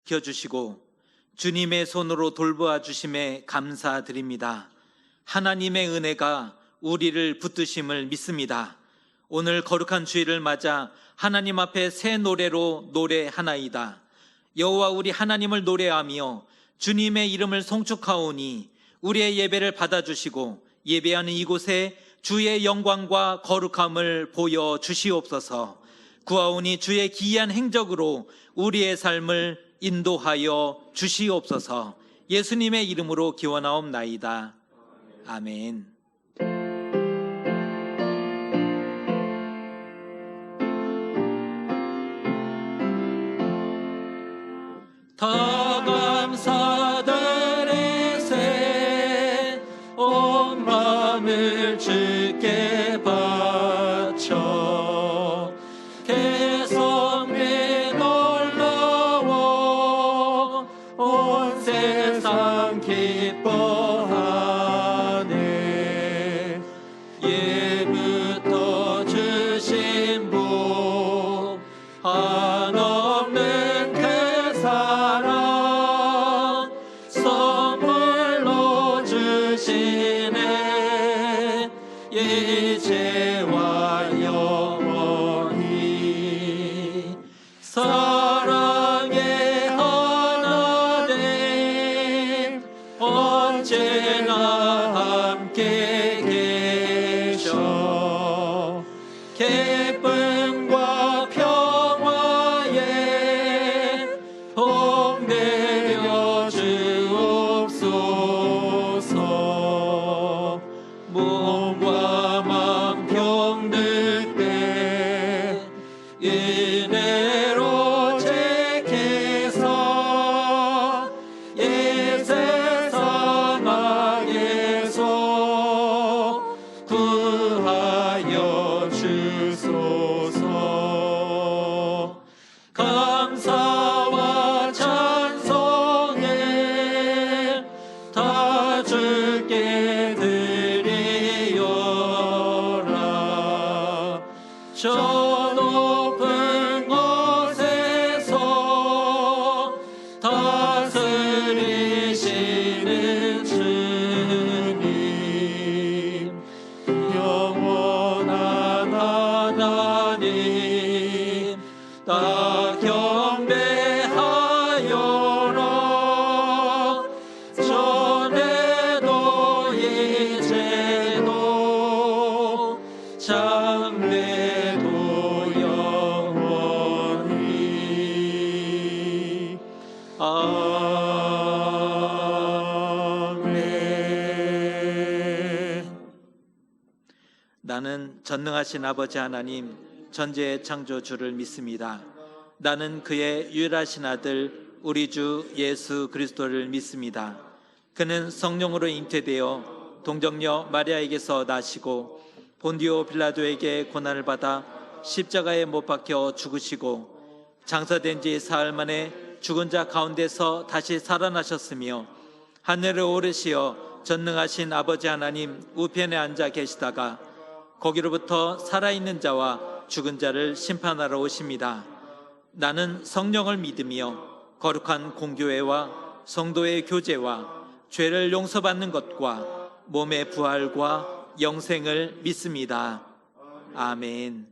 지켜주시고 주님의 손으로 돌보아 주심에 감사드립니다. 하나님의 은혜가 우리를 붙드심을 믿습니다. 오늘 거룩한 주일을 맞아 하나님 앞에 새 노래로 노래하나이다. 여호와 우리 하나님을 노래하며 주님의 이름을 송축하오니 우리의 예배를 받아주시고 예배하는 이곳에 주의 영광과 거룩함을 보여주시옵소서. 구하오니 주의 기이한 행적으로 우리의 삶을 인도하여 주시옵소서. 예수님의 이름으로 기원하옵나이다. 아멘. 더 감사드릴 새 온 마음을 주께 바쳐 개성에 놀라워 온 세상 기뻐하네. 예부터 주신 복 한없는 그 사랑 선물로 주시네. 이제와 영원히 사랑의 하나님 언제나 함께 계셔. 기쁨과 평화에 복내려 주옵소서. 몸과 마음 병들때 은혜로 지켜서 이 세상 악에서 구하여 주소서. 감사와 찬송에 다 주께 드리오라. 저 높은 곳에서 다스리시는 주님 영원한 하나님 다 경배하여라. 전에도 이제도 장래도 영원히 아멘. 나는 전능하신 아버지 하나님 전지의 창조주를 믿습니다. 나는 그의 유일하신 아들 우리 주 예수 그리스도를 믿습니다. 그는 성령으로 잉태되어 동정녀 마리아에게서 나시고 본디오 빌라도에게 고난을 받아 십자가에 못 박혀 죽으시고 장사된 지 사흘 만에 죽은 자 가운데서 다시 살아나셨으며 하늘에 오르시어 전능하신 아버지 하나님 우편에 앉아 계시다가 거기로부터 살아있는 자와 죽은 자를 심판하러 오십니다. 나는 성령을 믿으며 거룩한 공교회와 성도의 교제와 죄를 용서받는 것과 몸의 부활과 영생을 믿습니다. 아멘.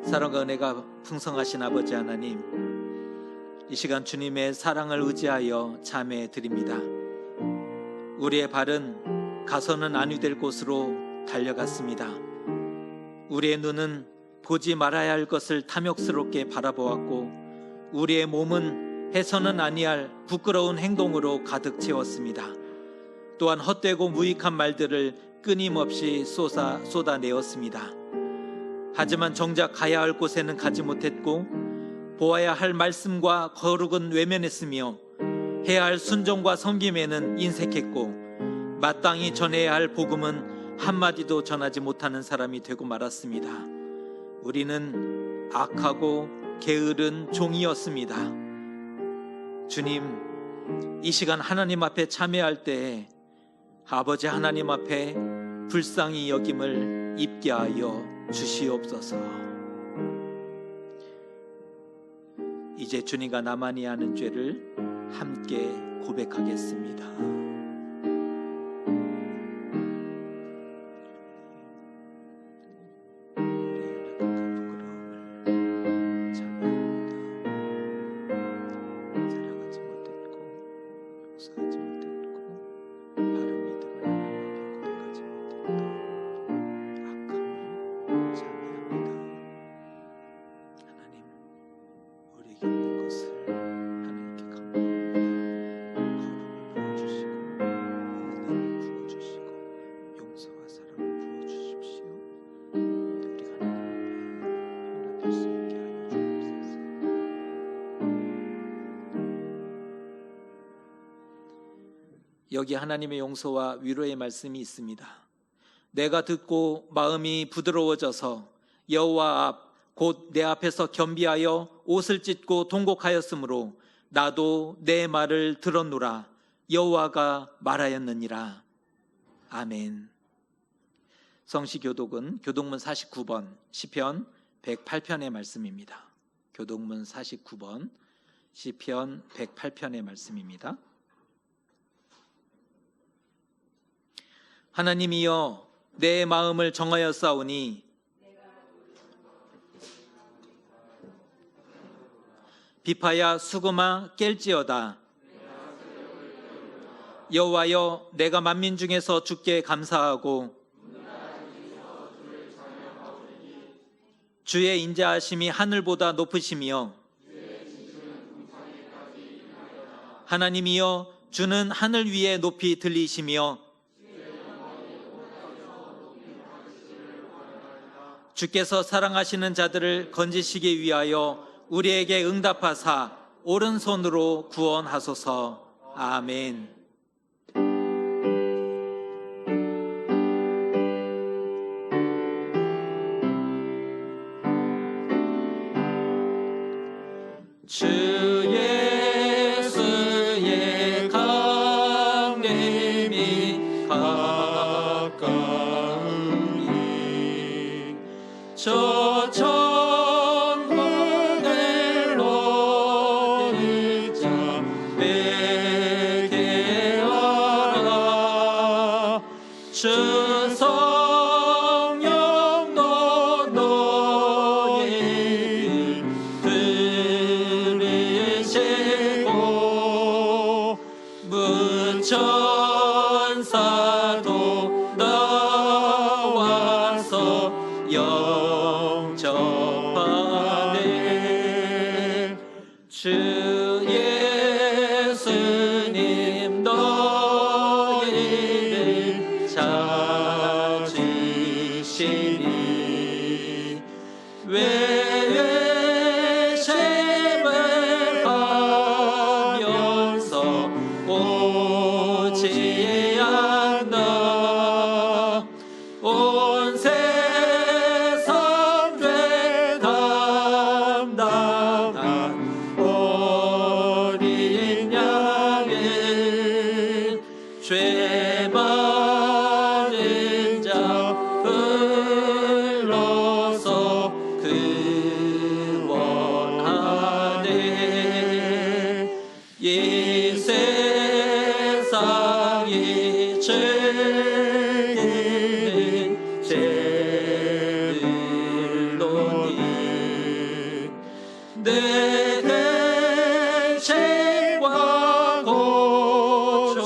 사랑과 은혜가 풍성하신 아버지 하나님, 이 시간 주님의 사랑을 의지하여 참회 드립니다. 우리의 발은 가서는 아니 될 곳으로 달려갔습니다. 우리의 눈은 보지 말아야 할 것을 탐욕스럽게 바라보았고 우리의 몸은 해서는 아니할 부끄러운 행동으로 가득 채웠습니다. 또한 헛되고 무익한 말들을 끊임없이 쏟아내었습니다. 하지만 정작 가야 할 곳에는 가지 못했고 보아야 할 말씀과 거룩은 외면했으며 해야 할 순종과 섬김에는 인색했고 마땅히 전해야 할 복음은 한마디도 전하지 못하는 사람이 되고 말았습니다. 우리는 악하고 게으른 종이었습니다. 주님, 이 시간 하나님 앞에 참회할 때에 아버지 하나님 앞에 불쌍히 여김을 입게 하여 주시옵소서. 이제 주님과 나만이 아는 죄를 함께 고백하겠습니다. 여기 하나님의 용서와 위로의 말씀이 있습니다. 내가 듣고 마음이 부드러워져서 여호와 앞 곧 내 앞에서 겸비하여 옷을 찢고 통곡하였으므로 나도 내 말을 들었노라. 여호와가 말하였느니라. 아멘. 성시교독은 교독문 49번 시편 108편의 말씀입니다. 교독문 49번 시편 108편의 말씀입니다. 하나님이여 내 마음을 정하였사오니 비파야 수금아 깰지어다. 여호와여 내가 만민 중에서 주께 감사하고 주의 인자하심이 하늘보다 높으시며 하나님이여 주는 하늘 위에 높이 들리시며 주께서 사랑하시는 자들을 건지시기 위하여 우리에게 응답하사 오른손으로 구원하소서. 아멘. 주 예수의 강림이 가까우니 저 천국을 얻을 자 내게 알아. 주 성령도 너의 들으시고 문천사도 나와서 영접하네. 주 예수님 너희를 찾으시니 외심을 하면서 오지 않나. 온 세상 죄 담당한 어린 양은 죄 많은 자 불러서 구원하네. 이 세상이 즐기는 죄들로니 내 근심과 고초를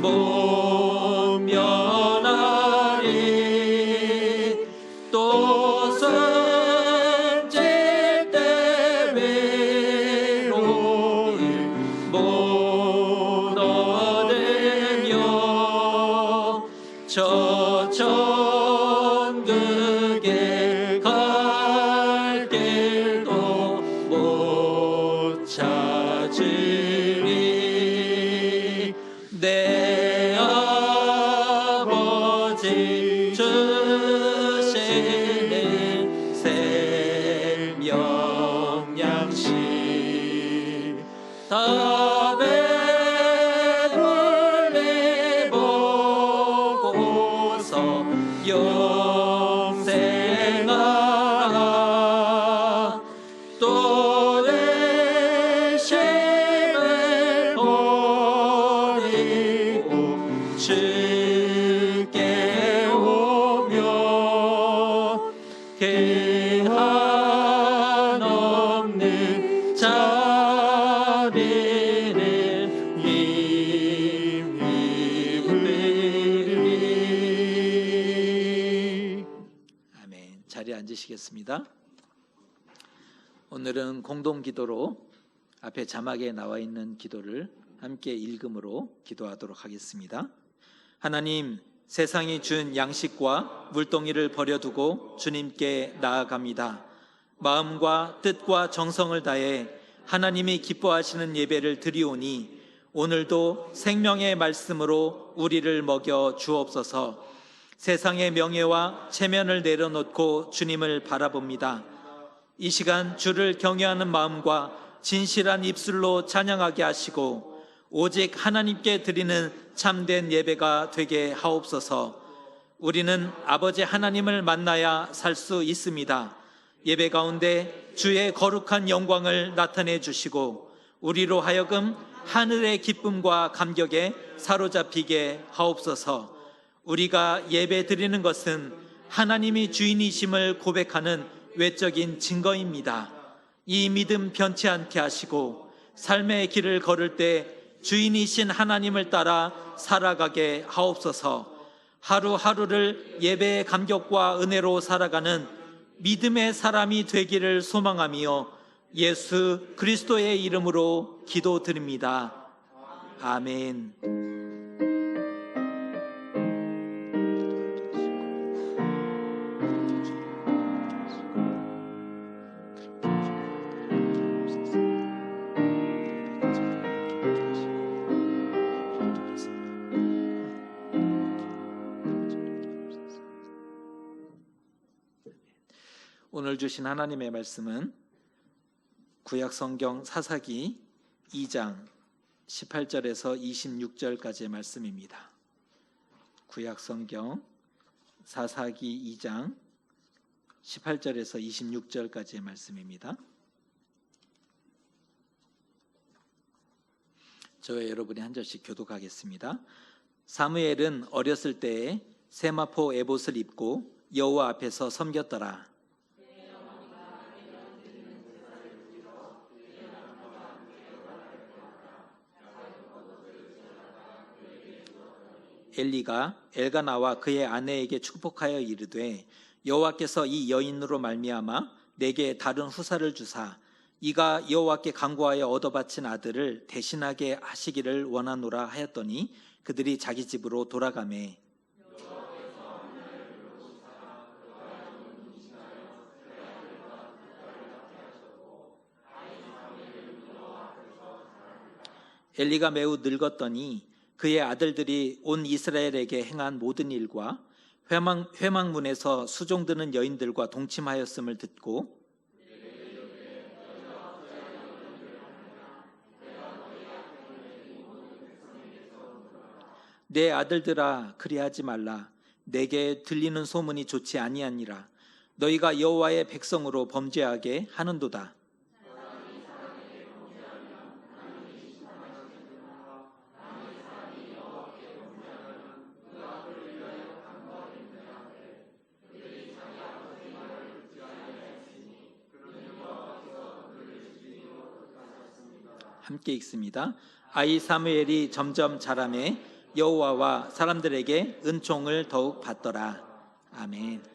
못 면하리. 또 승질 때 외로움을 못 얻으며 저 천국에 갈 길도 못 찾으리. 내 아버지 주시는 생명 양식 다 배불리보고서 영생하라. 또 기도하겠습니다. 오늘은 공동기도로 앞에 자막에 나와 있는 기도를 함께 읽음으로 기도하도록 하겠습니다. 하나님, 세상이 준 양식과 물동이를 버려두고 주님께 나아갑니다. 마음과 뜻과 정성을 다해 하나님이 기뻐하시는 예배를 드리오니 오늘도 생명의 말씀으로 우리를 먹여 주옵소서. 세상의 명예와 체면을 내려놓고 주님을 바라봅니다. 이 시간 주를 경외하는 마음과 진실한 입술로 찬양하게 하시고 오직 하나님께 드리는 참된 예배가 되게 하옵소서. 우리는 아버지 하나님을 만나야 살 수 있습니다. 예배 가운데 주의 거룩한 영광을 나타내 주시고 우리로 하여금 하늘의 기쁨과 감격에 사로잡히게 하옵소서. 우리가 예배 드리는 것은 하나님이 주인이심을 고백하는 외적인 증거입니다. 이 믿음 변치 않게 하시고 삶의 길을 걸을 때 주인이신 하나님을 따라 살아가게 하옵소서. 하루하루를 예배의 감격과 은혜로 살아가는 믿음의 사람이 되기를 소망하며 예수 그리스도의 이름으로 기도드립니다. 아멘. 오늘 주신 하나님의 말씀은 구약성경 사사기 2장 18절에서 26절까지의 말씀입니다. 구약성경 사사기 2장 18절에서 26절까지의 말씀입니다. 저와 여러분이 한 절씩 교독하겠습니다. 사무엘은 어렸을 때에 세마포 에봇을 입고 여호와 앞에서 섬겼더라. 엘리가 엘가나와 그의 아내에게 축복하여 이르되 여호와께서 이 여인으로 말미암아 내게 다른 후사를 주사 이가 여호와께 간구하여 얻어바친 아들을 대신하게 하시기를 원하노라 하였더니 그들이 자기 집으로 돌아가매 엘리가 매우 늙었더니 그의 아들들이 온 이스라엘에게 행한 모든 일과 회막문에서 수종드는 여인들과 동침하였음을 듣고 내 아들들아 그리하지 말라. 내게 들리는 소문이 좋지 아니하니라. 너희가 여호와의 백성으로 범죄하게 하는도다. 함께 읽습니다. 아이 사무엘이 점점 자라매 여호와와 사람들에게 은총을 더욱 받더라. 아멘.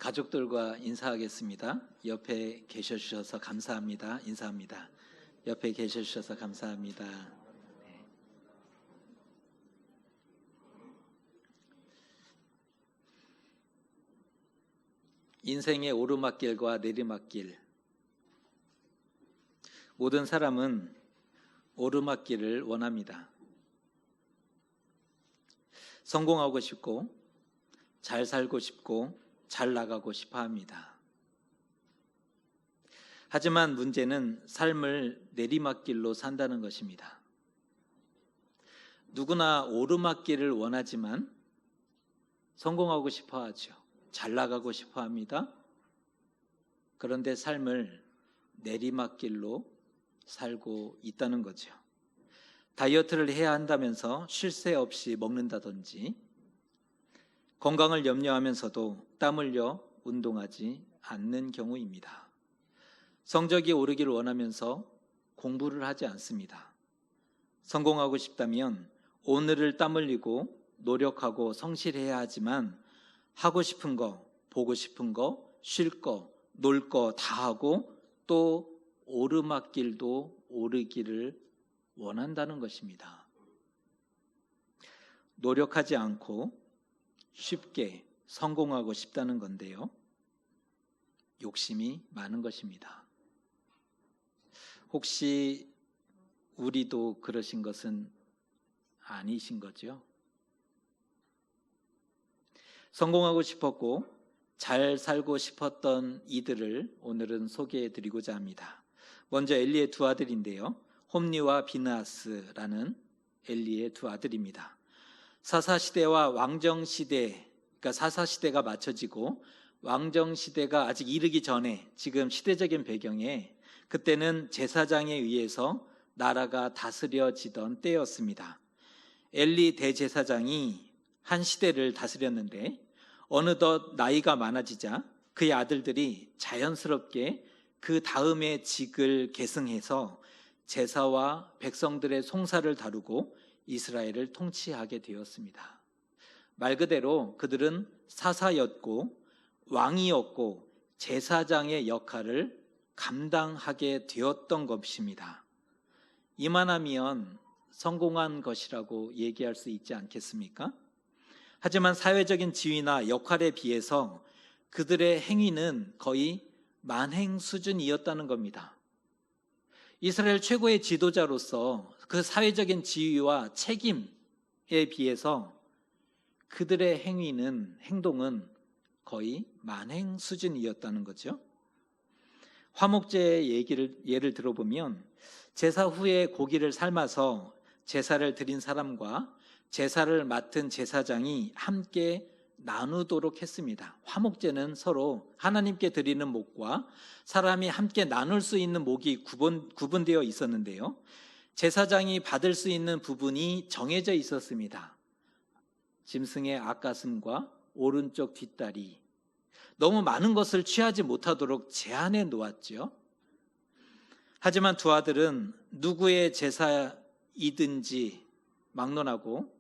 가족들과 인사하겠습니다. 옆에 계셔 주셔서 감사합니다. 인사합니다. 옆에 계셔 주셔서 감사합니다. 네. 인생의 오르막길과 내리막길. 모든 사람은 오르막길을 원합니다. 성공하고 싶고 잘 살고 싶고 잘 나가고 싶어 합니다. 하지만 문제는 삶을 내리막길로 산다는 것입니다. 누구나 오르막길을 원하지만 성공하고 싶어 하죠. 잘 나가고 싶어 합니다. 그런데 삶을 내리막길로 살고 있다는 거죠. 다이어트를 해야 한다면서 쉴 새 없이 먹는다든지, 건강을 염려하면서도 땀 흘려 운동하지 않는 경우입니다. 성적이 오르기를 원하면서 공부를 하지 않습니다. 성공하고 싶다면 오늘을 땀 흘리고 노력하고 성실해야 하지만 하고 싶은 거, 보고 싶은 거, 쉴 거, 놀 거 다 하고 또 오르막길도 오르기를 원한다는 것입니다. 노력하지 않고 쉽게 성공하고 싶다는 건데요. 욕심이 많은 것입니다. 혹시 우리도 그러신 것은 아니신 거죠? 성공하고 싶었고 잘 살고 싶었던 이들을 오늘은 소개해 드리고자 합니다. 먼저 엘리의 두 아들인데요. 홈리와 비느하스라는 엘리의 두 아들입니다. 사사시대와 왕정시대, 그러니까 사사시대가 맞춰지고 왕정시대가 아직 이르기 전에 지금 시대적인 배경에 그때는 제사장에 의해서 나라가 다스려지던 때였습니다. 엘리 대제사장이 한 시대를 다스렸는데 어느덧 나이가 많아지자 그의 아들들이 자연스럽게 그 다음의 직을 계승해서 제사와 백성들의 송사를 다루고 이스라엘을 통치하게 되었습니다. 말 그대로 그들은 사사였고 왕이었고 제사장의 역할을 감당하게 되었던 것입니다. 이만하면 성공한 것이라고 얘기할 수 있지 않겠습니까? 하지만 사회적인 지위나 역할에 비해서 그들의 행위는 거의 만행 수준이었다는 겁니다. 이스라엘 최고의 지도자로서 그 사회적인 지위와 책임에 비해서 그들의 행동은 거의 만행 수준이었다는 거죠. 화목제의 예를 들어보면 제사 후에 고기를 삶아서 제사를 드린 사람과 제사를 맡은 제사장이 함께 나누도록 했습니다. 화목제는 서로 하나님께 드리는 목과 사람이 함께 나눌 수 있는 목이 구분되어 있었는데요. 제사장이 받을 수 있는 부분이 정해져 있었습니다. 짐승의 앞가슴과 오른쪽 뒷다리. 너무 많은 것을 취하지 못하도록 제한해 놓았죠. 하지만 두 아들은 누구의 제사이든지 막론하고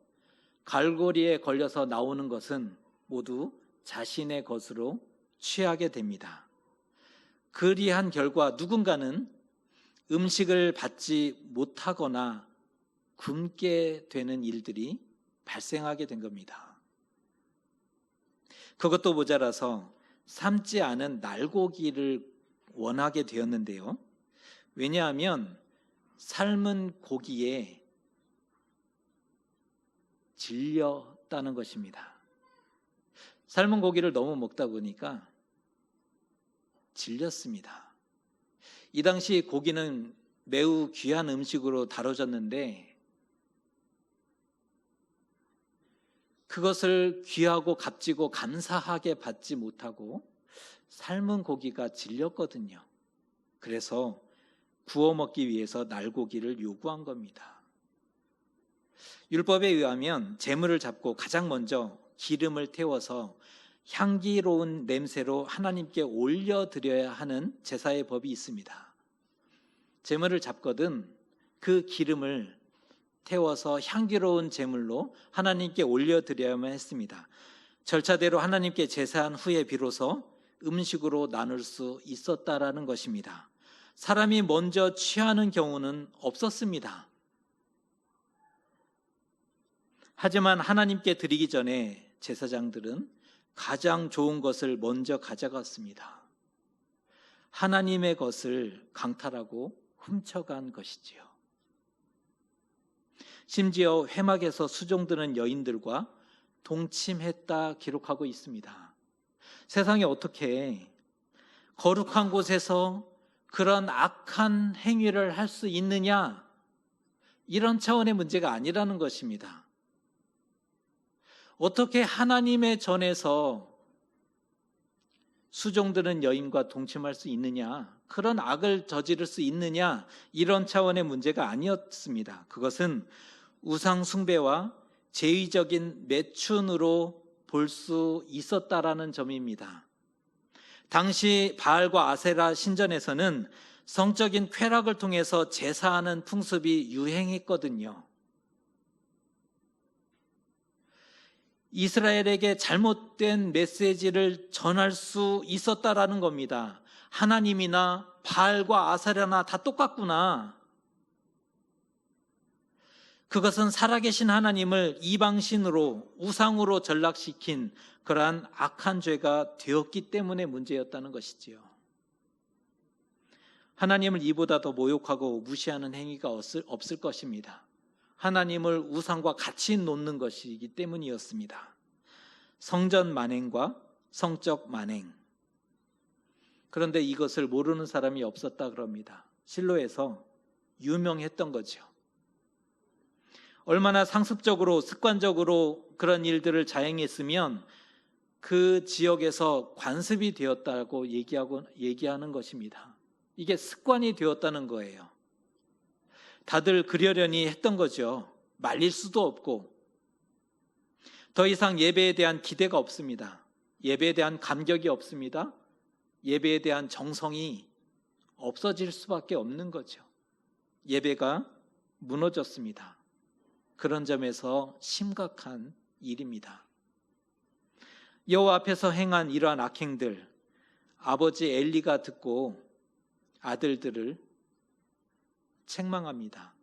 갈고리에 걸려서 나오는 것은 모두 자신의 것으로 취하게 됩니다. 그리한 결과 누군가는 음식을 받지 못하거나 굶게 되는 일들이 발생하게 된 겁니다. 그것도 모자라서 삶지 않은 날고기를 원하게 되었는데요. 왜냐하면 삶은 고기에 질렸다는 것입니다. 삶은 고기를 너무 먹다 보니까 질렸습니다. 이 당시 고기는 매우 귀한 음식으로 다뤄졌는데 그것을 귀하고 값지고 감사하게 받지 못하고 삶은 고기가 질렸거든요. 그래서 구워 먹기 위해서 날고기를 요구한 겁니다. 율법에 의하면 제물을 잡고 가장 먼저 기름을 태워서 향기로운 냄새로 하나님께 올려드려야 하는 제사의 법이 있습니다. 제물을 잡거든 그 기름을 태워서 향기로운 제물로 하나님께 올려드려야만 했습니다. 절차대로 하나님께 제사한 후에 비로소 음식으로 나눌 수 있었다라는 것입니다. 사람이 먼저 취하는 경우는 없었습니다. 하지만 하나님께 드리기 전에 제사장들은 가장 좋은 것을 먼저 가져갔습니다. 하나님의 것을 강탈하고 훔쳐간 것이지요. 심지어 회막에서 수종드는 여인들과 동침했다 기록하고 있습니다. 세상에 어떻게 거룩한 곳에서 그런 악한 행위를 할 수 있느냐? 이런 차원의 문제가 아니라는 것입니다. 어떻게 하나님의 전에서 수종드는 여인과 동침할 수 있느냐? 그런 악을 저지를 수 있느냐? 이런 차원의 문제가 아니었습니다. 그것은 우상 숭배와 제의적인 매춘으로 볼 수 있었다라는 점입니다. 당시 바알과 아세라 신전에서는 성적인 쾌락을 통해서 제사하는 풍습이 유행했거든요. 이스라엘에게 잘못된 메시지를 전할 수 있었다라는 겁니다. 하나님이나 바알과 아세라나 다 똑같구나. 그것은 살아계신 하나님을 이방신으로 우상으로 전락시킨 그러한 악한 죄가 되었기 때문에 문제였다는 것이지요. 하나님을 이보다 더 모욕하고 무시하는 행위가 없을 것입니다. 하나님을 우상과 같이 놓는 것이기 때문이었습니다. 성전 만행과 성적 만행. 그런데 이것을 모르는 사람이 없었다 그럽니다. 실로에서 유명했던 거죠. 얼마나 상습적으로 습관적으로 그런 일들을 자행했으면 그 지역에서 관습이 되었다고 얘기하는 것입니다. 이게 습관이 되었다는 거예요. 다들 그러려니 했던 거죠. 말릴 수도 없고 더 이상 예배에 대한 기대가 없습니다. 예배에 대한 감격이 없습니다. 예배에 대한 정성이 없어질 수밖에 없는 거죠. 예배가 무너졌습니다. 그런 점에서 심각한 일입니다. 여호와 앞에서 행한 이러한 악행들, 아버지 엘리가 듣고 아들들을 책망합니다.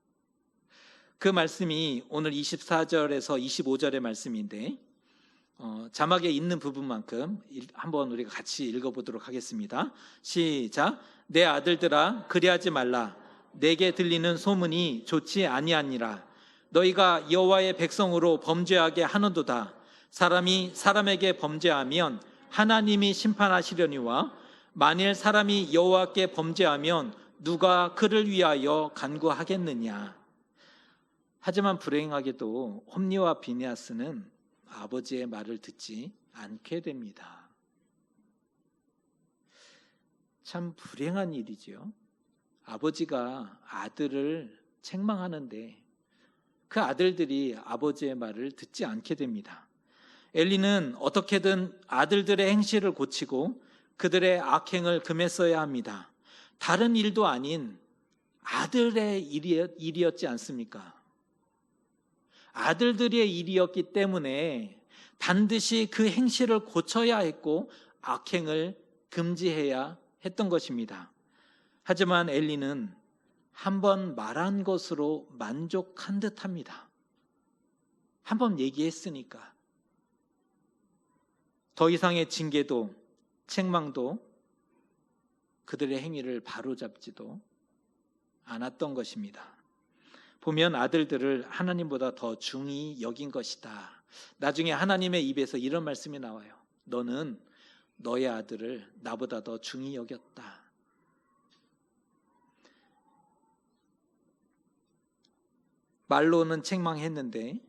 그 말씀이 오늘 24절에서 25절의 말씀인데 자막에 있는 부분만큼 한번 우리가 같이 읽어보도록 하겠습니다. 시작. 내 아들들아 그리하지 말라. 내게 들리는 소문이 좋지 아니하니라. 너희가 여호와의 백성으로 범죄하게 하는도다. 사람이 사람에게 범죄하면 하나님이 심판하시려니와 만일 사람이 여호와께 범죄하면 누가 그를 위하여 간구하겠느냐. 하지만 불행하게도 홈리와 비느하스는 아버지의 말을 듣지 않게 됩니다. 참 불행한 일이지요. 아버지가 아들을 책망하는데 그 아들들이 아버지의 말을 듣지 않게 됩니다. 엘리는 어떻게든 아들들의 행실을 고치고 그들의 악행을 금했어야 합니다. 다른 일도 아닌 아들의 일이었지 않습니까? 아들들의 일이었기 때문에 반드시 그 행실을 고쳐야 했고 악행을 금지해야 했던 것입니다. 하지만 엘리는 한번 말한 것으로 만족한 듯합니다. 한번 얘기했으니까 더 이상의 징계도 책망도 그들의 행위를 바로잡지도 않았던 것입니다. 보면 아들들을 하나님보다 더 중히 여긴 것이다. 나중에 하나님의 입에서 이런 말씀이 나와요. 너는 너의 아들을 나보다 더 중히 여겼다. 말로는 책망했는데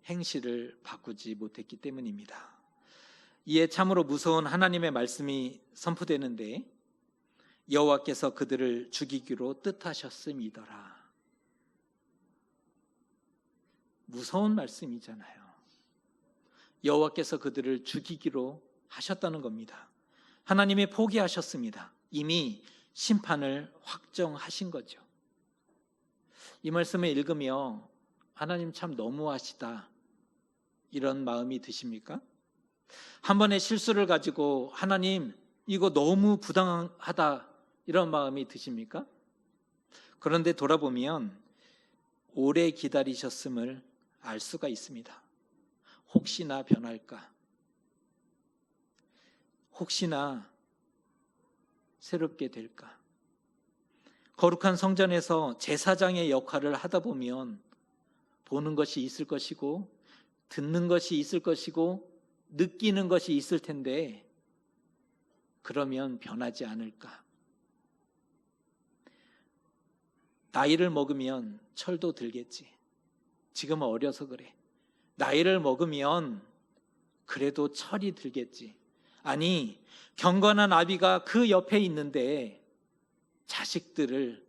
행실을 바꾸지 못했기 때문입니다. 이에 참으로 무서운 하나님의 말씀이 선포되는데 여호와께서 그들을 죽이기로 뜻하셨음이더라. 무서운 말씀이잖아요. 여호와께서 그들을 죽이기로 하셨다는 겁니다. 하나님이 포기하셨습니다. 이미 심판을 확정하신 거죠. 이 말씀을 읽으며 하나님 참 너무하시다 이런 마음이 드십니까? 한 번의 실수를 가지고 하나님 이거 너무 부당하다 이런 마음이 드십니까? 그런데 돌아보면 오래 기다리셨음을 알 수가 있습니다. 혹시나 변할까? 혹시나 새롭게 될까? 거룩한 성전에서 제사장의 역할을 하다 보면 보는 것이 있을 것이고 듣는 것이 있을 것이고 느끼는 것이 있을 텐데 그러면 변하지 않을까? 나이를 먹으면 철도 들겠지. 지금은 어려서 그래. 나이를 먹으면 그래도 철이 들겠지. 아니, 경건한 아비가 그 옆에 있는데 자식들을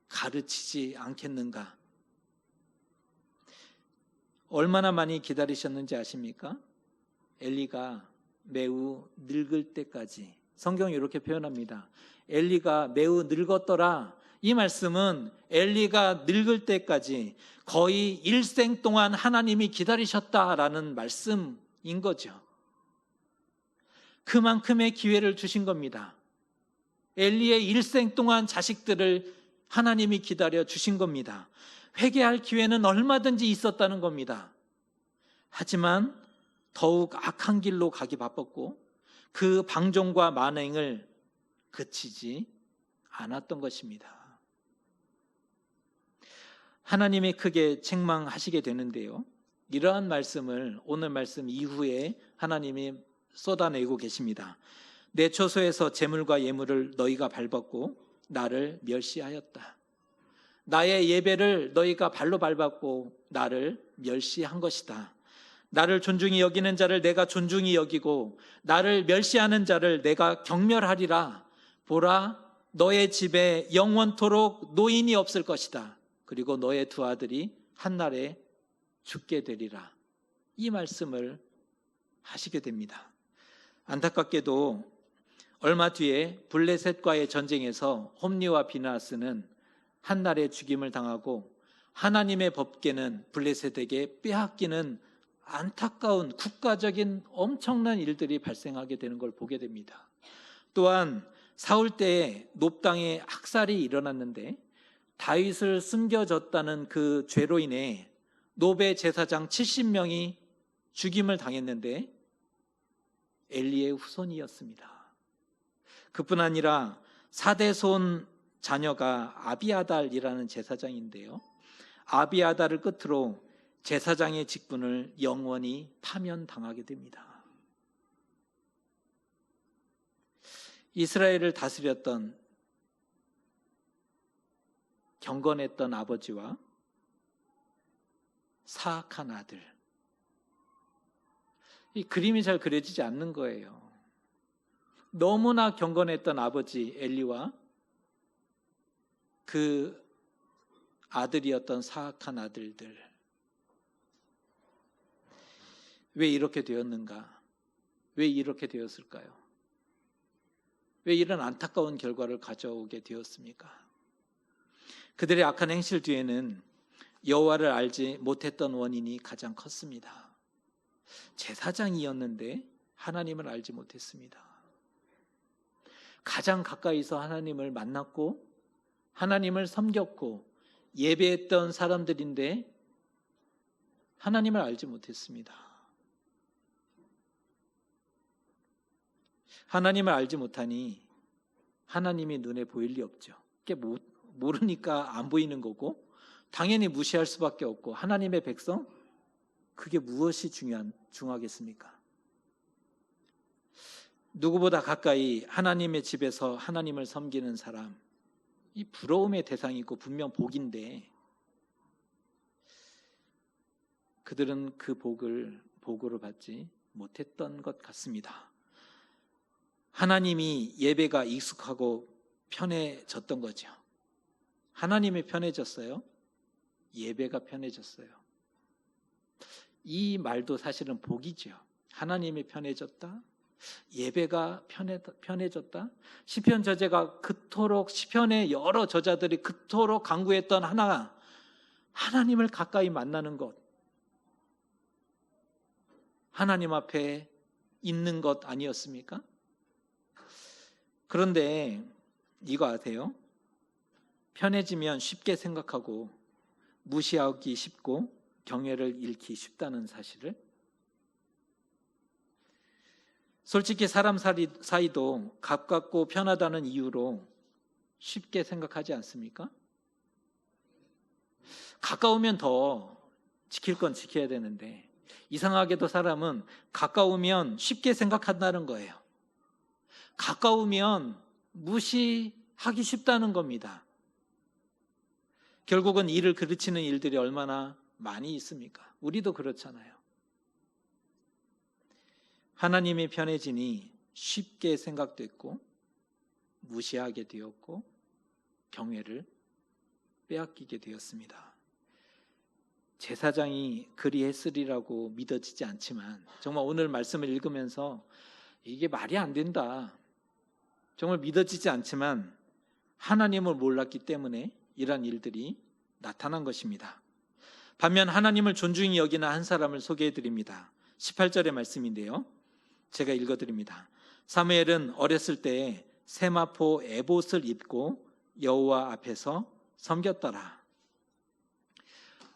가르치지 않겠는가? 얼마나 많이 기다리셨는지 아십니까? 엘리가 매우 늙을 때까지. 성경이 이렇게 표현합니다. 엘리가 매우 늙었더라. 이 말씀은 엘리가 늙을 때까지 거의 일생 동안 하나님이 기다리셨다라는 말씀인 거죠. 그만큼의 기회를 주신 겁니다. 엘리의 일생 동안 자식들을 하나님이 기다려 주신 겁니다. 회개할 기회는 얼마든지 있었다는 겁니다. 하지만 더욱 악한 길로 가기 바빴고 그 방종과 만행을 그치지 않았던 것입니다. 하나님이 크게 책망하시게 되는데요. 이러한 말씀을 오늘 말씀 이후에 하나님이 쏟아내고 계십니다. 내 처소에서 제물과 예물을 너희가 밟았고 나를 멸시하였다. 나의 예배를 너희가 발로 밟았고 나를 멸시한 것이다. 나를 존중히 여기는 자를 내가 존중히 여기고 나를 멸시하는 자를 내가 경멸하리라. 보라, 너의 집에 영원토록 노인이 없을 것이다. 그리고 너의 두 아들이 한날에 죽게 되리라. 이 말씀을 하시게 됩니다. 안타깝게도 얼마 뒤에 블레셋과의 전쟁에서 홈리와 비나스는 한날에 죽임을 당하고 하나님의 법궤는 블레셋에게 빼앗기는 안타까운 국가적인 엄청난 일들이 발생하게 되는 걸 보게 됩니다. 또한 사울 때에 놉당의 학살이 일어났는데 다윗을 숨겨졌다는 그 죄로 인해 놉의 제사장 70명이 죽임을 당했는데 엘리의 후손이었습니다. 그뿐 아니라 사대손 자녀가 아비아달이라는 제사장인데요. 아비아달을 끝으로 제사장의 직분을 영원히 파면당하게 됩니다. 이스라엘을 다스렸던 경건했던 아버지와 사악한 아들. 이 그림이 잘 그려지지 않는 거예요. 너무나 경건했던 아버지 엘리와 그 아들이었던 사악한 아들들. 왜 이렇게 되었는가? 왜 이렇게 되었을까요? 왜 이런 안타까운 결과를 가져오게 되었습니까? 그들의 악한 행실 뒤에는 여호와를 알지 못했던 원인이 가장 컸습니다. 제사장이었는데 하나님을 알지 못했습니다. 가장 가까이서 하나님을 만났고 하나님을 섬겼고 예배했던 사람들인데 하나님을 알지 못했습니다. 하나님을 알지 못하니 하나님이 눈에 보일 리 없죠. 그게 모르니까 안 보이는 거고 당연히 무시할 수밖에 없고 하나님의 백성? 그게 무엇이 중요하겠습니까? 누구보다 가까이 하나님의 집에서 하나님을 섬기는 사람, 이 부러움의 대상이고 분명 복인데 그들은 그 복을 복으로 받지 못했던 것 같습니다. 하나님이 예배가 익숙하고 편해졌던 거죠. 하나님이 편해졌어요? 예배가 편해졌어요. 이 말도 사실은 복이죠. 하나님이 편해졌다? 예배가 편해졌다? 시편 저자가 그토록 시편의 여러 저자들이 그토록 간구했던 하나님을 가까이 만나는 것, 하나님 앞에 있는 것 아니었습니까? 그런데 이거 아세요? 편해지면 쉽게 생각하고 무시하기 쉽고 경외를 잃기 쉽다는 사실을. 솔직히 사람 사이도 가깝고 편하다는 이유로 쉽게 생각하지 않습니까? 가까우면 더 지킬 건 지켜야 되는데 이상하게도 사람은 가까우면 쉽게 생각한다는 거예요. 가까우면 무시하기 쉽다는 겁니다. 결국은 이를 그르치는 일들이 얼마나 많이 있습니까? 우리도 그렇잖아요. 하나님이 편해지니 쉽게 생각됐고 무시하게 되었고 경외를 빼앗기게 되었습니다. 제사장이 그리했으리라고 믿어지지 않지만 정말 오늘 말씀을 읽으면서 이게 말이 안 된다, 정말 믿어지지 않지만 하나님을 몰랐기 때문에 이러한 일들이 나타난 것입니다. 반면 하나님을 존중히 여기는 한 사람을 소개해 드립니다. 18절의 말씀인데요, 제가 읽어드립니다. 사무엘은 어렸을 때에 세마포 에봇을 입고 여호와 앞에서 섬겼더라.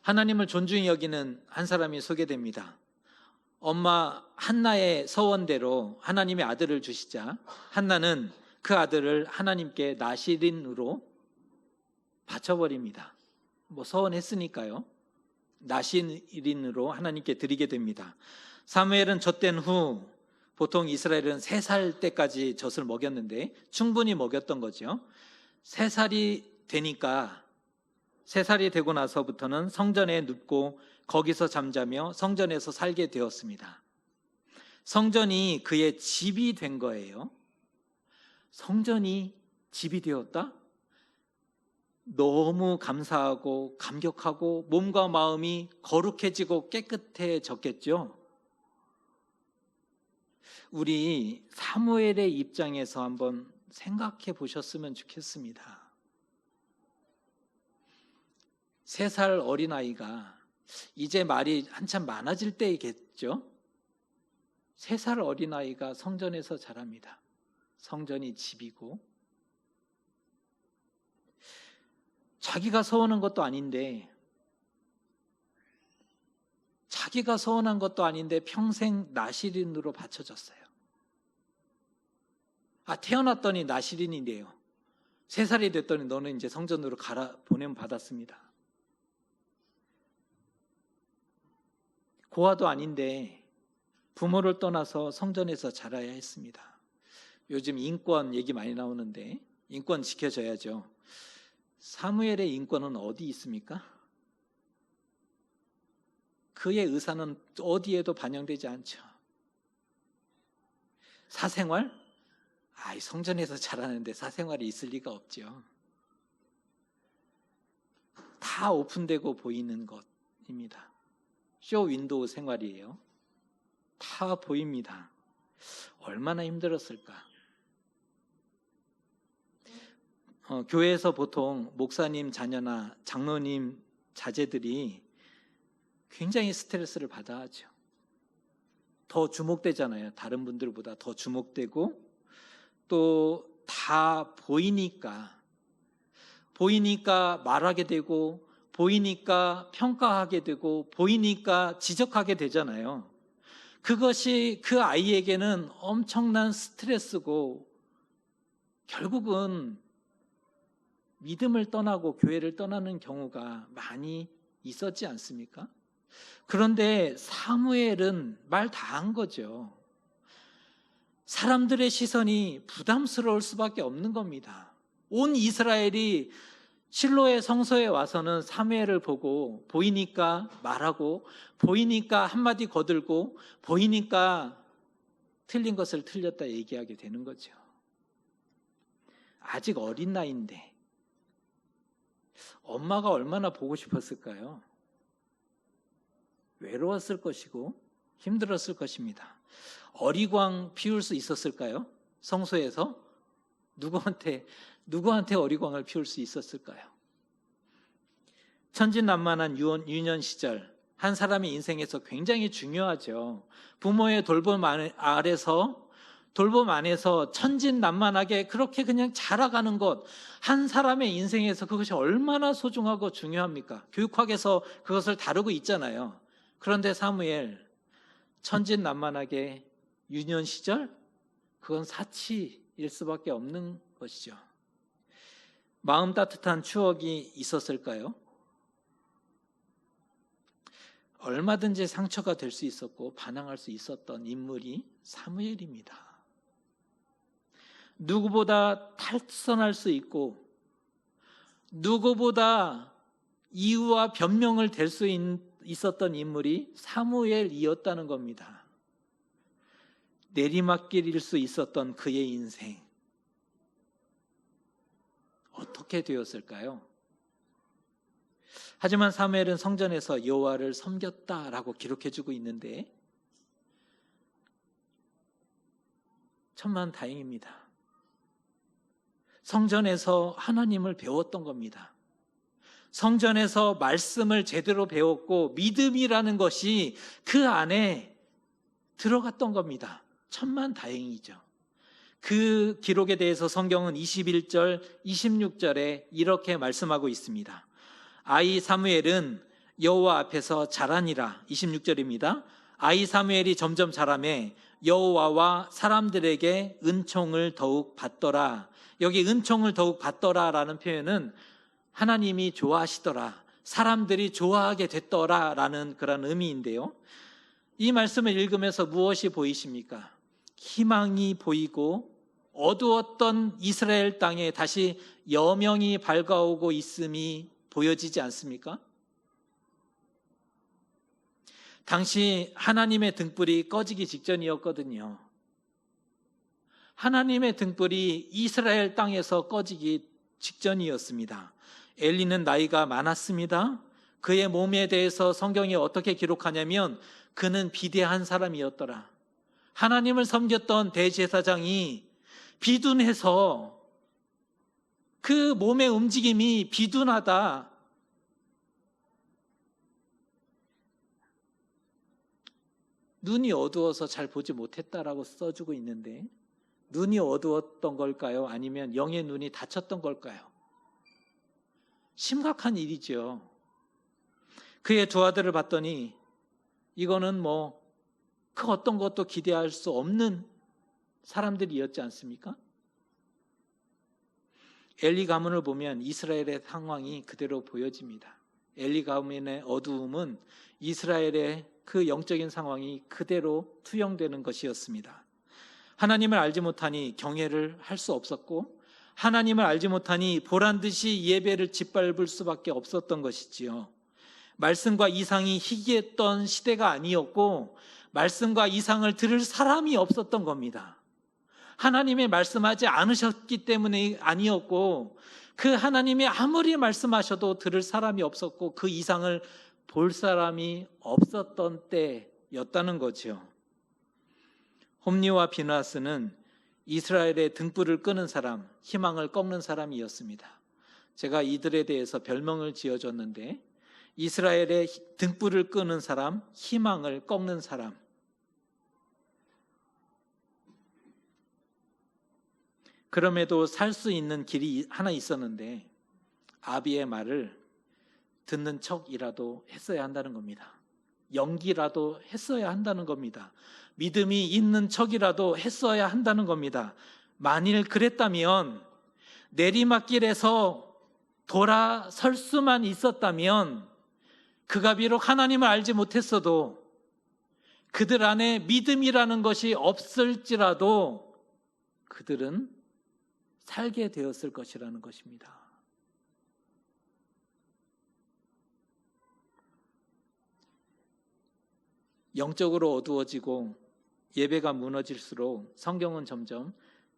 하나님을 존중히 여기는 한 사람이 소개됩니다. 엄마 한나의 서원대로 하나님의 아들을 주시자 한나는 그 아들을 하나님께 나시린으로 바쳐버립니다. 서원했으니까요. 나시린으로 하나님께 드리게 됩니다. 사무엘은 젖된 후, 보통 이스라엘은 3살 때까지 젖을 먹였는데 충분히 먹였던 거죠. 3살이 되니까, 3살이 되고 나서부터는 성전에 눕고 거기서 잠자며 성전에서 살게 되었습니다. 성전이 그의 집이 된 거예요. 성전이 집이 되었다? 너무 감사하고 감격하고 몸과 마음이 거룩해지고 깨끗해졌겠죠. 우리 사무엘의 입장에서 한번 생각해 보셨으면 좋겠습니다. 3살 어린아이가 이제 말이 한참 많아질 때이겠죠. 3살 어린아이가 성전에서 자랍니다. 성전이 집이고, 자기가 서원한 것도 아닌데, 평생 나시린으로 바쳐졌어요. 태어났더니 나시린인데요. 3살이 됐더니 너는 이제 성전으로 가라 보냄 받았습니다. 고아도 아닌데 부모를 떠나서 성전에서 자라야 했습니다. 요즘 인권 얘기 많이 나오는데 인권 지켜져야죠. 사무엘의 인권은 어디 있습니까? 그의 의사는 어디에도 반영되지 않죠. 사생활? 성전에서 자라는데 사생활이 있을 리가 없죠. 다 오픈되고 보이는 것입니다. 쇼 윈도우 생활이에요. 다 보입니다. 얼마나 힘들었을까. 교회에서 보통 목사님 자녀나 장로님 자제들이 굉장히 스트레스를 받아 하죠. 더 주목되잖아요. 다른 분들보다 더 주목되고, 또 다 보이니까 말하게 되고, 보이니까 평가하게 되고, 보이니까 지적하게 되잖아요. 그것이 그 아이에게는 엄청난 스트레스고 결국은 믿음을 떠나고 교회를 떠나는 경우가 많이 있었지 않습니까? 그런데 사무엘은 말 다 한 거죠. 사람들의 시선이 부담스러울 수밖에 없는 겁니다. 온 이스라엘이 실로의 성소에 와서는 사무엘을 보고 보이니까 말하고, 보이니까 한마디 거들고, 보이니까 틀린 것을 틀렸다 얘기하게 되는 거죠. 아직 어린 나이인데 엄마가 얼마나 보고 싶었을까요? 외로웠을 것이고 힘들었을 것입니다. 어리광 피울 수 있었을까요? 성소에서 누구한테 어리광을 피울 수 있었을까요? 천진난만한 유년 시절, 한 사람의 인생에서 굉장히 중요하죠. 부모의 돌봄 아래서 돌봄 안에서 천진난만하게 그렇게 그냥 자라가는 것, 한 사람의 인생에서 그것이 얼마나 소중하고 중요합니까? 교육학에서 그것을 다루고 있잖아요. 그런데 사무엘, 천진난만하게 유년 시절? 그건 사치일 수밖에 없는 것이죠. 마음 따뜻한 추억이 있었을까요? 얼마든지 상처가 될 수 있었고 반항할 수 있었던 인물이 사무엘입니다. 누구보다 탈선할 수 있고 누구보다 이유와 변명을 댈 수 있었던 인물이 사무엘이었다는 겁니다. 내리막길일 수 있었던 그의 인생 어떻게 되었을까요? 하지만 사무엘은 성전에서 여호와를 섬겼다라고 기록해주고 있는데 천만다행입니다. 성전에서 하나님을 배웠던 겁니다. 성전에서 말씀을 제대로 배웠고 믿음이라는 것이 그 안에 들어갔던 겁니다. 천만다행이죠. 그 기록에 대해서 성경은 21절, 26절에 이렇게 말씀하고 있습니다. 아이 사무엘은 여호와 앞에서 자라니라. 26절입니다. 아이 사무엘이 점점 자라매 여호와와 사람들에게 은총을 더욱 받더라. 여기 은총을 더욱 받더라라는 표현은 하나님이 좋아하시더라, 사람들이 좋아하게 됐더라라는 그런 의미인데요. 이 말씀을 읽으면서 무엇이 보이십니까? 희망이 보이고 어두웠던 이스라엘 땅에 다시 여명이 밝아오고 있음이 보여지지 않습니까? 당시 하나님의 등불이 꺼지기 직전이었거든요. 하나님의 등불이 이스라엘 땅에서 꺼지기 직전이었습니다. 엘리는 나이가 많았습니다. 그의 몸에 대해서 성경이 어떻게 기록하냐면 그는 비대한 사람이었더라. 하나님을 섬겼던 대제사장이 비둔해서 그 몸의 움직임이 비둔하다. 눈이 어두워서 잘 보지 못했다라고 써주고 있는데 눈이 어두웠던 걸까요? 아니면 영의 눈이 닫혔던 걸까요? 심각한 일이죠. 그의 두 아들을 봤더니 이거는 그 어떤 것도 기대할 수 없는 사람들이었지 않습니까? 엘리 가문을 보면 이스라엘의 상황이 그대로 보여집니다. 엘리 가문의 어두움은 이스라엘의 그 영적인 상황이 그대로 투영되는 것이었습니다. 하나님을 알지 못하니 경외를 할 수 없었고 하나님을 알지 못하니 보란듯이 예배를 짓밟을 수밖에 없었던 것이지요. 말씀과 이상이 희귀했던 시대가 아니었고 말씀과 이상을 들을 사람이 없었던 겁니다. 하나님이 말씀하지 않으셨기 때문에 아니었고 그 하나님이 아무리 말씀하셔도 들을 사람이 없었고 그 이상을 볼 사람이 없었던 때였다는 거죠. 홈리와 비나스는 이스라엘의 등불을 끄는 사람, 희망을 꺾는 사람이었습니다. 제가 이들에 대해서 별명을 지어줬는데 이스라엘의 등불을 끄는 사람, 희망을 꺾는 사람. 그럼에도 살 수 있는 길이 하나 있었는데 아비의 말을 듣는 척이라도 했어야 한다는 겁니다. 연기라도 했어야 한다는 겁니다. 믿음이 있는 척이라도 했어야 한다는 겁니다. 만일 그랬다면 내리막길에서 돌아설 수만 있었다면 그가 비록 하나님을 알지 못했어도 그들 안에 믿음이라는 것이 없을지라도 그들은 살게 되었을 것이라는 것입니다. 영적으로 어두워지고 예배가 무너질수록 성경은 점점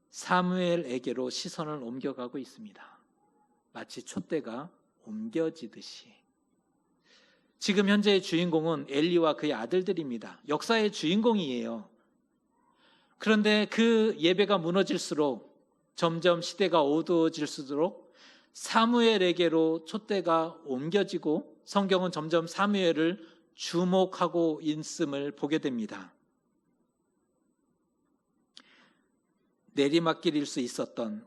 사무엘에게로 시선을 옮겨가고 있습니다. 마치 촛대가 옮겨지듯이. 지금 현재의 주인공은 엘리와 그의 아들들입니다. 역사의 주인공이에요. 그런데 그 예배가 무너질수록 점점 시대가 어두워질수록 사무엘에게로 촛대가 옮겨지고 성경은 점점 사무엘을 주목하고 있음을 보게 됩니다. 내리막길일 수 있었던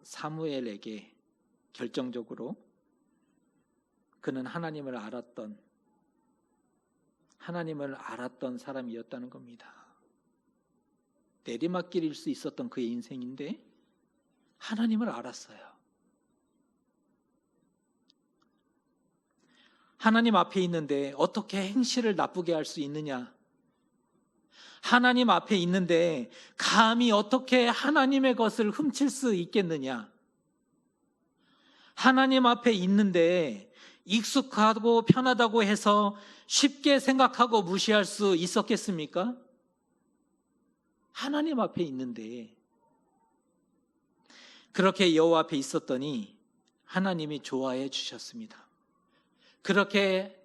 사무엘에게 결정적으로 그는 하나님을 알았던 사람이었다는 겁니다. 내리막길일 수 있었던 그의 인생인데 하나님을 알았어요. 하나님 앞에 있는데 어떻게 행실을 나쁘게 할 수 있느냐? 하나님 앞에 있는데 감히 어떻게 하나님의 것을 훔칠 수 있겠느냐? 하나님 앞에 있는데 익숙하고 편하다고 해서 쉽게 생각하고 무시할 수 있었겠습니까? 하나님 앞에 있는데 그렇게 여호와 앞에 있었더니 하나님이 좋아해 주셨습니다. 그렇게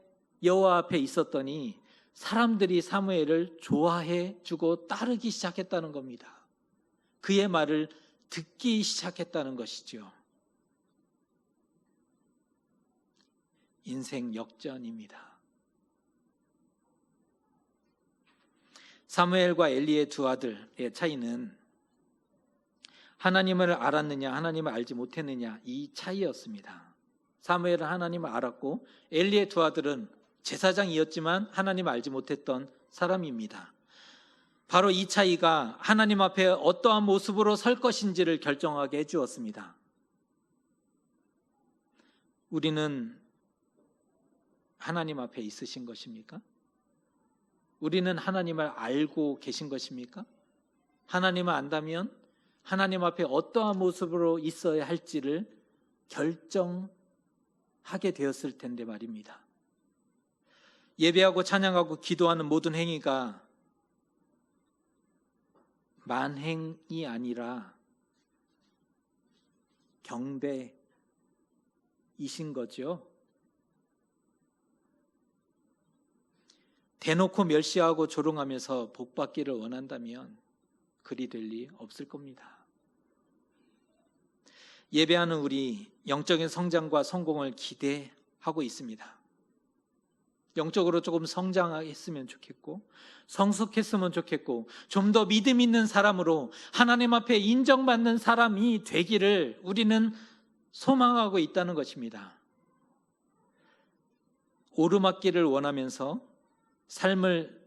여호와 앞에 있었더니 사람들이 사무엘을 좋아해 주고 따르기 시작했다는 겁니다. 그의 말을 듣기 시작했다는 것이죠. 인생 역전입니다. 사무엘과 엘리의 두 아들의 차이는 하나님을 알았느냐 하나님을 알지 못했느냐 이 차이였습니다. 사무엘은 하나님을 알았고 엘리의 두 아들은 제사장이었지만 하나님을 알지 못했던 사람입니다. 바로 이 차이가 하나님 앞에 어떠한 모습으로 설 것인지를 결정하게 해주었습니다. 우리는 하나님 앞에 있으신 것입니까? 우리는 하나님을 알고 계신 것입니까? 하나님을 안다면 하나님 앞에 어떠한 모습으로 있어야 할지를 결정하게 되었을 텐데 말입니다. 예배하고 찬양하고 기도하는 모든 행위가 만행이 아니라 경배이신 거죠. 대놓고 멸시하고 조롱하면서 복받기를 원한다면 그리 될 리 없을 겁니다. 예배하는 우리 영적인 성장과 성공을 기대하고 있습니다. 영적으로 조금 성장했으면 좋겠고 성숙했으면 좋겠고 좀 더 믿음 있는 사람으로 하나님 앞에 인정받는 사람이 되기를 우리는 소망하고 있다는 것입니다. 오르막길을 원하면서 삶을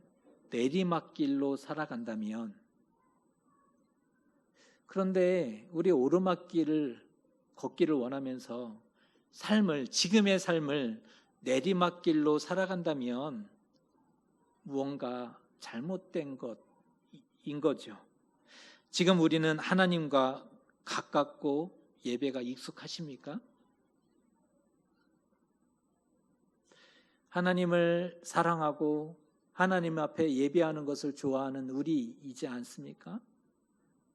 내리막길로 살아간다면, 그런데 우리 오르막길을 걷기를 원하면서 지금의 삶을 내리막길로 살아간다면 무언가 잘못된 것인 거죠. 지금 우리는 하나님과 가깝고 예배가 익숙하십니까? 하나님을 사랑하고 하나님 앞에 예배하는 것을 좋아하는 우리이지 않습니까?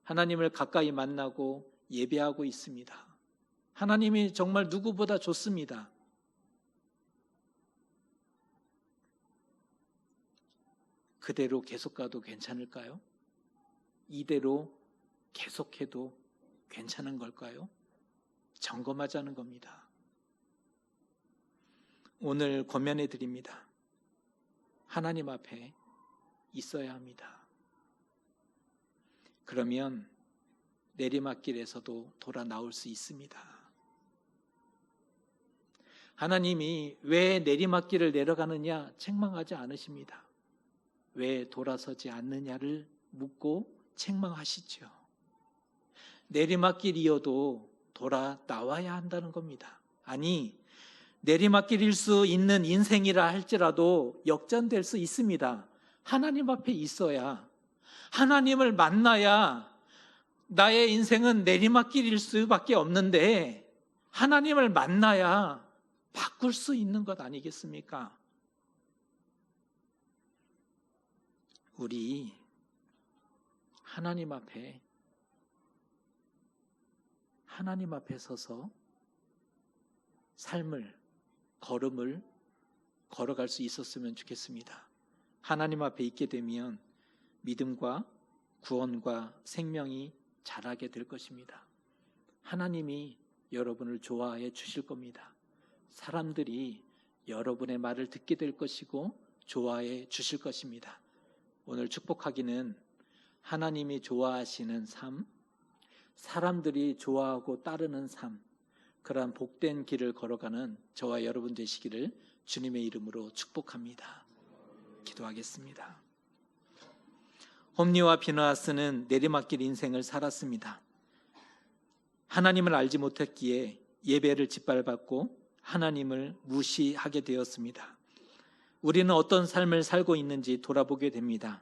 하나님을 가까이 만나고 예배하고 있습니다. 하나님이 정말 누구보다 좋습니다. 그대로 계속 가도 괜찮을까요? 이대로 계속해도 괜찮은 걸까요? 점검하자는 겁니다. 오늘 권면해 드립니다. 하나님 앞에 있어야 합니다. 그러면 내리막길에서도 돌아 나올 수 있습니다. 하나님이 왜 내리막길을 내려가느냐 책망하지 않으십니다. 왜 돌아서지 않느냐를 묻고 책망하시죠. 내리막길이어도 돌아 나와야 한다는 겁니다. 아니, 내리막길일 수 있는 인생이라 할지라도 역전될 수 있습니다. 하나님 앞에 있어야, 하나님을 만나야 나의 인생은 내리막길일 수밖에 없는데 하나님을 만나야 바꿀 수 있는 것 아니겠습니까? 우리 하나님 앞에 서서 걸음을 걸어갈 수 있었으면 좋겠습니다. 하나님 앞에 있게 되면 믿음과 구원과 생명이 자라게 될 것입니다. 하나님이 여러분을 좋아해 주실 겁니다. 사람들이 여러분의 말을 듣게 될 것이고 좋아해 주실 것입니다. 오늘 축복하기는 하나님이 좋아하시는 삶, 사람들이 좋아하고 따르는 삶, 그러한 복된 길을 걸어가는 저와 여러분 되시기를 주님의 이름으로 축복합니다. 기도하겠습니다. 홈리와 비느하스는 내리막길 인생을 살았습니다. 하나님을 알지 못했기에 예배를 짓밟았고 하나님을 무시하게 되었습니다. 우리는 어떤 삶을 살고 있는지 돌아보게 됩니다.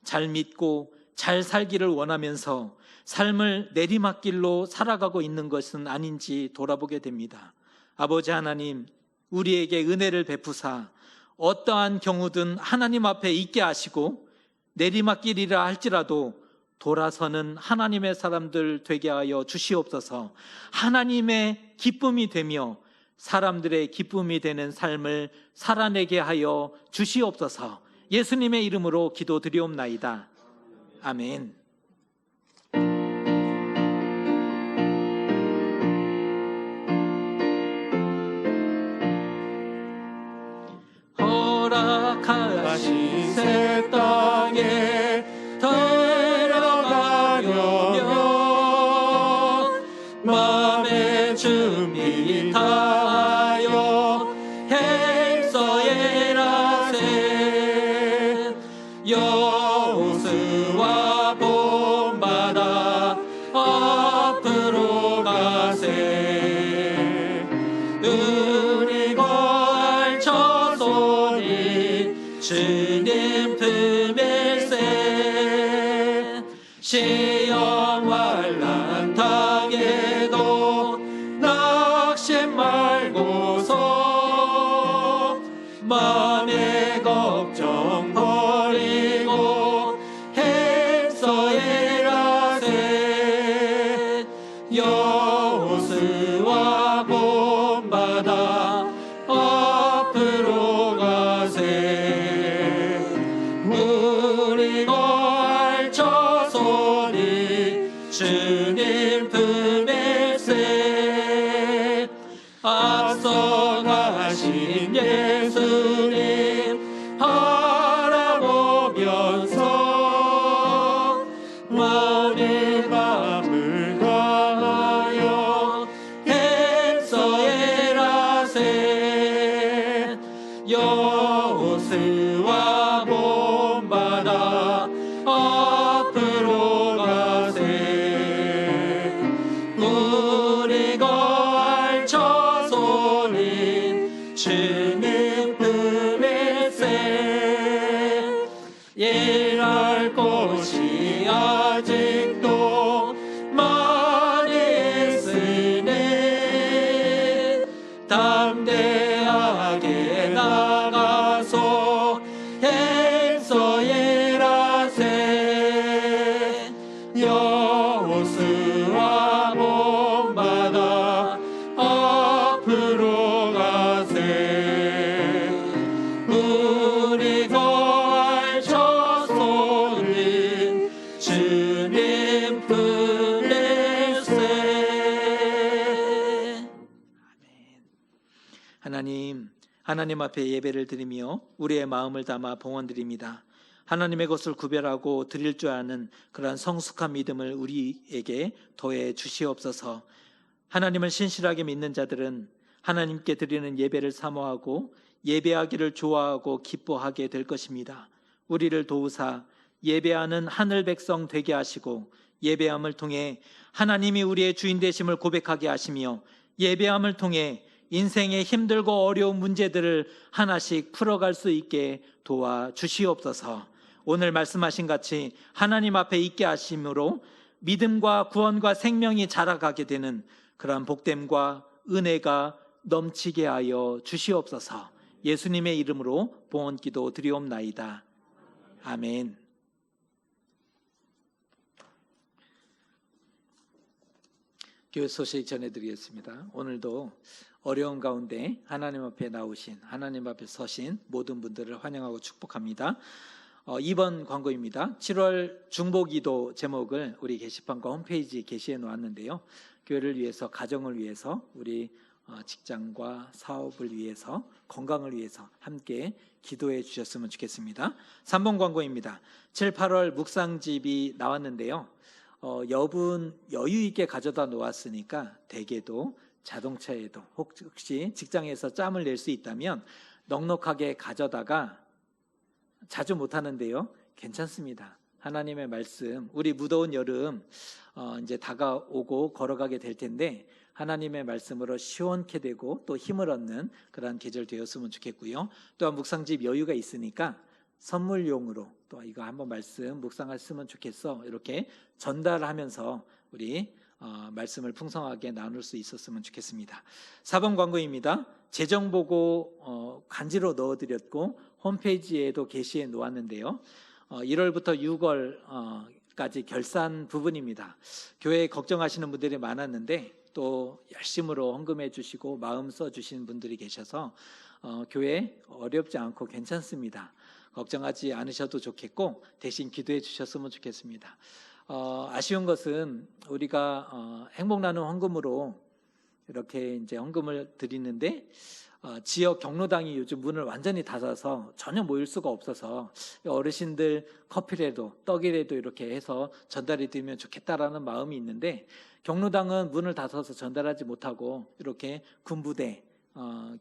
잘 믿고 잘 살기를 원하면서 삶을 내리막길로 살아가고 있는 것은 아닌지 돌아보게 됩니다. 아버지 하나님, 우리에게 은혜를 베푸사 어떠한 경우든 하나님 앞에 있게 하시고 내리막길이라 할지라도 돌아서는 하나님의 사람들 되게 하여 주시옵소서. 하나님의 기쁨이 되며 사람들의 기쁨이 되는 삶을 살아내게 하여 주시옵소서. 예수님의 이름으로 기도드리옵나이다. 아멘. 허락하신 새 땅에 들어가려면 마음의 준비 다하여 행서에라세. 여호수아 본받아 앞으로 가세. 은이 걸쳐서니 주님 품일세. 시험 환난 당해도 낙심 말고서 마음의 걱정 버리고 행서에라세. 여호수아 본받아 앞으로 가세. 우리 걸쳐서니 주님 품일세. 앞서가신 예수님 바라보면서 마음의 마음을 다하여 행서에라세. 여호수아 본받아 앞으로 가세. 우리 걸쳐서니 주님 품일세. 일할 곳이 아직도 많이 있으니 담대하게 나가서 행서에라세. 여호수아 본받아 앞으로 가세. 우리 걸쳐서는 주님 품일세. 아멘. 하나님 앞에 예배를 드리며 우리의 마음을 담아 봉헌드립니다. 하나님의 것을 구별하고 드릴 줄 아는 그러한 성숙한 믿음을 우리에게 더해 주시옵소서. 하나님을 신실하게 믿는 자들은 하나님께 드리는 예배를 사모하고 예배하기를 좋아하고 기뻐하게 될 것입니다. 우리를 도우사 예배하는 하늘 백성 되게 하시고 예배함을 통해 하나님이 우리의 주인 되심을 고백하게 하시며 예배함을 통해 인생의 힘들고 어려운 문제들을 하나씩 풀어갈 수 있게 도와주시옵소서. 오늘 말씀하신 같이 하나님 앞에 있게 하심으로 믿음과 구원과 생명이 자라가게 되는 그러한 복됨과 은혜가 넘치게 하여 주시옵소서. 예수님의 이름으로 봉헌기도 드리옵나이다. 아멘. 교회 소식 전해드리겠습니다. 오늘도 어려운 가운데 하나님 앞에 나오신, 하나님 앞에 서신 모든 분들을 환영하고 축복합니다. 2번 광고입니다. 7월 중보기도 제목을 우리 게시판과 홈페이지에 게시해 놓았는데요. 교회를 위해서, 가정을 위해서, 우리 직장과 사업을 위해서, 건강을 위해서 함께 기도해 주셨으면 좋겠습니다. 3번 광고입니다. 7, 8월 묵상집이 나왔는데요. 여분 여유 있게 가져다 놓았으니까 댁에도 자동차에도 혹시 직장에서 짬을 낼 수 있다면 넉넉하게 가져다가 자주 못하는데요, 괜찮습니다. 하나님의 말씀, 우리 무더운 여름 이제 다가오고 걸어가게 될 텐데 하나님의 말씀으로 시원케 되고 또 힘을 얻는 그러한 계절 되었으면 좋겠고요. 또한 묵상집 여유가 있으니까 선물용으로 또 이거 한번 말씀 묵상했으면 좋겠어, 이렇게 전달하면서 우리 말씀을 풍성하게 나눌 수 있었으면 좋겠습니다. 4번 광고입니다. 재정보고 간지로 넣어드렸고 홈페이지에도 게시해 놓았는데요, 1월부터 6월까지 결산 부분입니다. 교회에 걱정하시는 분들이 많았는데 또 열심으로 헌금해 주시고 마음 써주신 분들이 계셔서 교회 어렵지 않고 괜찮습니다. 걱정하지 않으셔도 좋겠고 대신 기도해 주셨으면 좋겠습니다. 아쉬운 것은 우리가 행복 나눔 헌금으로 이렇게 이제 헌금을 드리는데 지역 경로당이 요즘 문을 완전히 닫아서 전혀 모일 수가 없어서 어르신들 커피라도 떡이라도 이렇게 해서 전달해 드리면 좋겠다라는 마음이 있는데 경로당은 문을 닫아서 전달하지 못하고 이렇게 군부대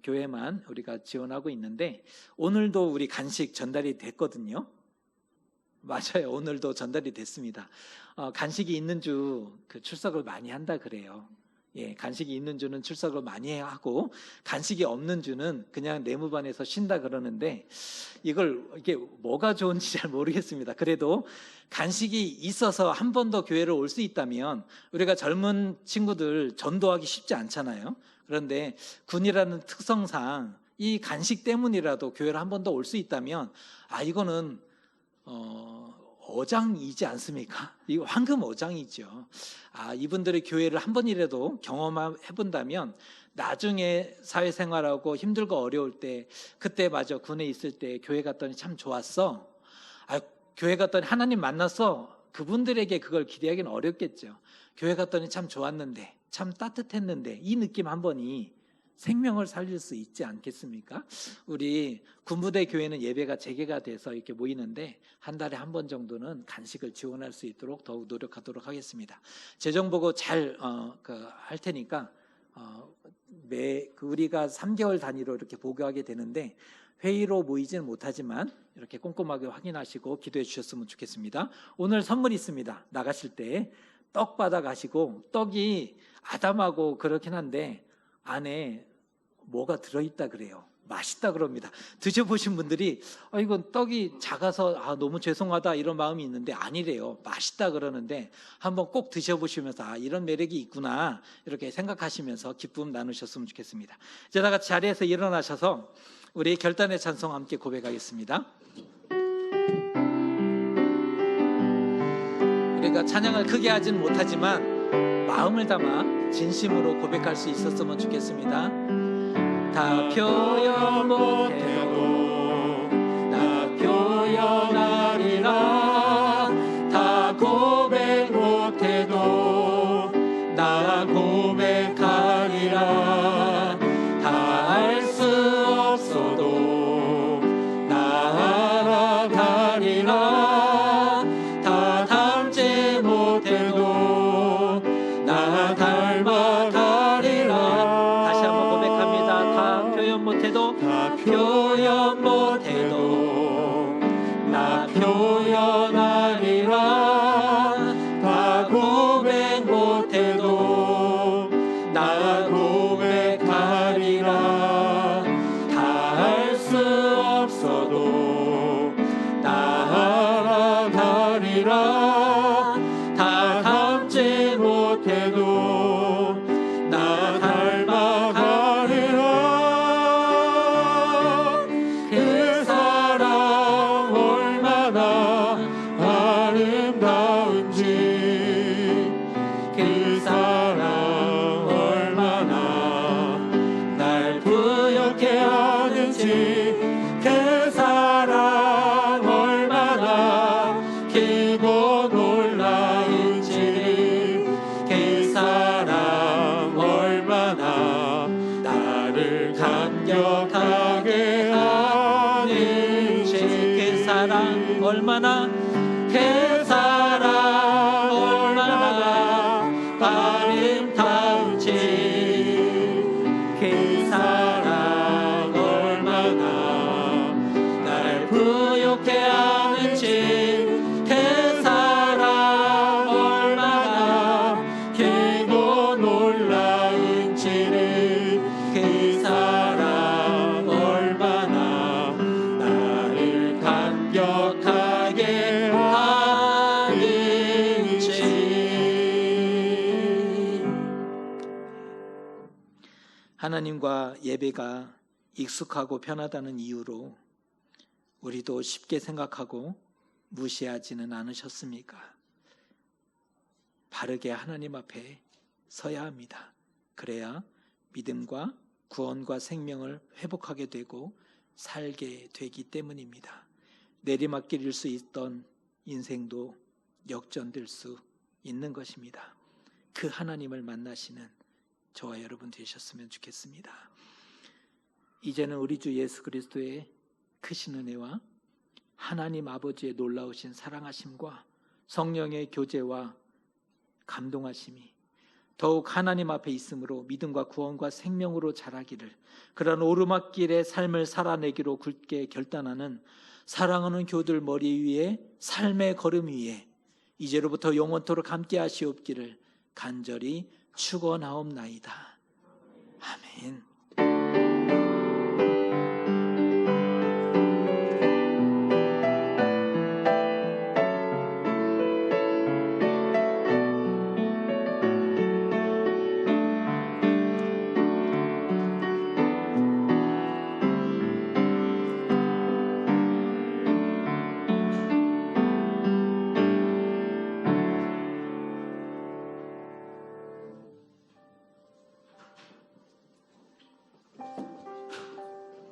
교회만 우리가 지원하고 있는데 오늘도 우리 간식 전달이 됐거든요. 맞아요. 오늘도 전달이 됐습니다. 간식이 있는 주 그 출석을 많이 한다 그래요. 예, 간식이 있는 주는 출석을 많이 하고 간식이 없는 주는 그냥 내무반에서 쉰다 그러는데 이게 뭐가 좋은지 잘 모르겠습니다. 그래도 간식이 있어서 한 번 더 교회를 올 수 있다면 우리가 젊은 친구들 전도하기 쉽지 않잖아요. 그런데 군이라는 특성상 이 간식 때문이라도 교회를 한 번 더 올 수 있다면 이거는 어장이지 않습니까? 이거 황금 어장이죠. 이분들의 교회를 한 번이라도 경험해 본다면 나중에 사회생활하고 힘들고 어려울 때 그때 맞아 군에 있을 때 교회 갔더니 참 좋았어. 교회 갔더니 하나님 만났어. 그분들에게 그걸 기대하기는 어렵겠죠. 교회 갔더니 참 좋았는데 참 따뜻했는데 이 느낌 한 번이 생명을 살릴 수 있지 않겠습니까? 우리 군부대 교회는 예배가 재개가 돼서 이렇게 모이는데 한 달에 한 번 정도는 간식을 지원할 수 있도록 더욱 노력하도록 하겠습니다. 재정 보고 잘 할 테니까 우리가 3개월 단위로 이렇게 보고하게 되는데 회의로 모이지는 못하지만 이렇게 꼼꼼하게 확인하시고 기도해 주셨으면 좋겠습니다. 오늘 선물 있습니다. 나가실 때 떡 받아 가시고 떡이 아담하고 그렇긴 한데 안에 뭐가 들어있다 그래요. 맛있다 그럽니다. 드셔보신 분들이 이건 떡이 작아서 너무 죄송하다 이런 마음이 있는데 아니래요. 맛있다 그러는데 한번 꼭 드셔보시면서 이런 매력이 있구나 이렇게 생각하시면서 기쁨 나누셨으면 좋겠습니다. 이제 다 같이 자리에서 일어나셔서 우리 결단의 찬송 함께 고백하겠습니다. 우리가 찬양을 크게 하지는 못하지만 마음을 담아 진심으로 고백할 수 있었으면 좋겠습니다. 다 표현 못해도 나 표현하리라. 다 고백 못해도 나 고백하리라. 다 알 수 없어도 나 알아가리라. 다 닮지 못해도 나 닮아가리라. 다시 한번 고백합니다. 다 표현 못해도 다 표현 못해도 나 표현하리라. 다 고백 못해도 나 고백하리라. 다 알 수 없어도 나 알아가리라. 다 닮지 못해도 나 닮아가리라. 그 사랑 얼마나 아름다운지, 그 사랑 얼마나 날 부엽게 하는지, 그 사랑 얼마나 길고 놀라운지, 그 사랑 얼마나 나를 감격하게 하는지, 그 사랑 얼마나, 그 사랑 얼마나 거룩하게 하는지. 하나님과 예배가 익숙하고 편하다는 이유로 우리도 쉽게 생각하고 무시하지는 않으셨습니까? 바르게 하나님 앞에 서야 합니다. 그래야 믿음과 구원과 생명을 회복하게 되고 살게 되기 때문입니다. 내리막길일 수 있던 인생도 역전될 수 있는 것입니다. 그 하나님을 만나시는 저와 여러분 되셨으면 좋겠습니다. 이제는 우리 주 예수 그리스도의 크신 은혜와 하나님 아버지의 놀라우신 사랑하심과 성령의 교제와 감동하심이 더욱 하나님 앞에 있으므로 믿음과 구원과 생명으로 자라기를, 그런 오르막길의 삶을 살아내기로 굳게 결단하는 사랑하는 교들 머리 위에 삶의 걸음 위에 이제로부터 영원토록 함께 하시옵기를 간절히 축원하옵나이다. 아멘.